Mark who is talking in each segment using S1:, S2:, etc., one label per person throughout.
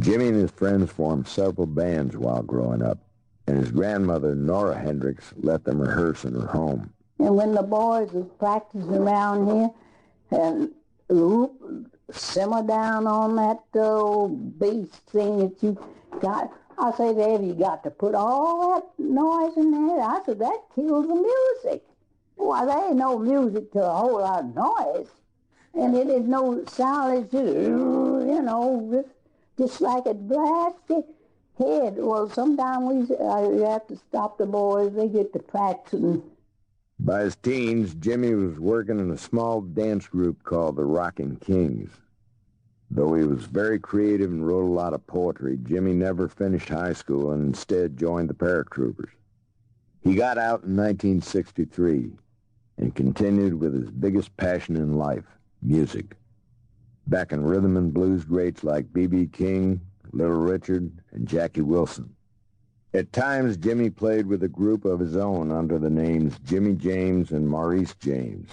S1: Jimi and his friends formed several bands while growing up, and his grandmother, Nora Hendrix, let them rehearse in her home.
S2: And when the boys was practicing around here, and simmer down on that old bass thing that you got, I said, have you got to put all that noise in there? I said, that kills the music. Why, there ain't no music to a whole lot of noise. And it is no sound, it's just, just like a blasted head. Well, sometimes we have to stop the boys. They get to practicing.
S1: By his teens, Jimi was working in a small dance group called the Rockin' Kings. Though he was very creative and wrote a lot of poetry, Jimi never finished high school and instead joined the paratroopers. He got out in 1963 and continued with his biggest passion in life, music. Back in rhythm and blues greats like B.B. King, Little Richard, and Jackie Wilson. At times, Jimi played with a group of his own under the names Jimmy James and Maurice James.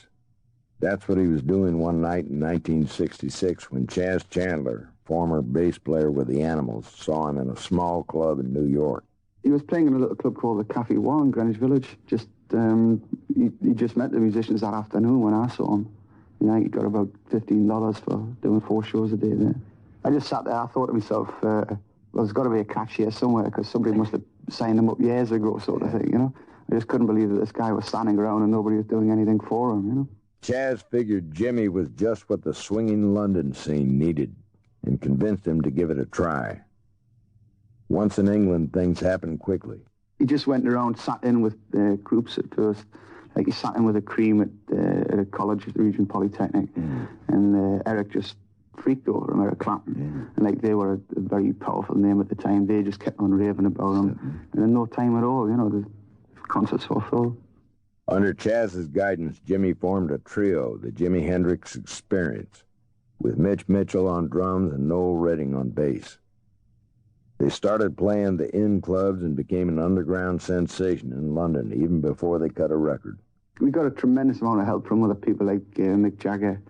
S1: That's what he was doing one night in 1966 when Chas Chandler, former bass player with the Animals, saw him in a small club in New York.
S3: He was playing in a little club called the Cafe One in Greenwich Village. He just met the musicians that afternoon when I saw him. He got about $15 for doing 4 shows a day there. I just sat there, I thought to myself, well, there's got to be a catch here somewhere because somebody must have signed him up years ago, sort of thing, I just couldn't believe that this guy was standing around and nobody was doing anything for him,
S1: Chas figured Jimi was just what the swinging London scene needed and convinced him to give it a try. Once in England, things happened quickly.
S3: He just went around, sat in with groups at first. Like he sat in with a cream at a college at the Regent Polytechnic, and Eric just freaked over him, Eric Clapton. And they were a very powerful name at the time. They just kept on raving about him. And in no time at all, the concerts were full.
S1: Under Chas's guidance, Jimi formed a trio, the Jimi Hendrix Experience, with Mitch Mitchell on drums and Noel Redding on bass. They started playing the inn clubs and became an underground sensation in London even before they cut a record.
S3: We got a tremendous amount of help from other people like Mick Jagger,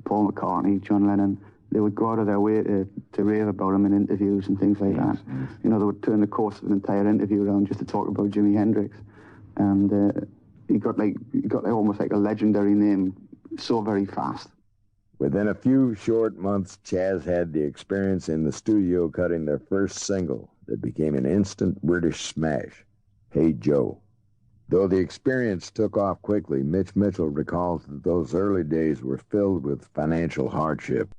S3: Paul McCartney, John Lennon. They would go out of their way to rave about him in interviews and things like that. They would turn the course of an entire interview around just to talk about Jimi Hendrix. And he got almost like a legendary name so very fast.
S1: Within a few short months, Chas had the Experience in the studio cutting their first single that became an instant British smash, Hey Joe. Though the Experience took off quickly, Mitch Mitchell recalls that those early days were filled with financial hardship.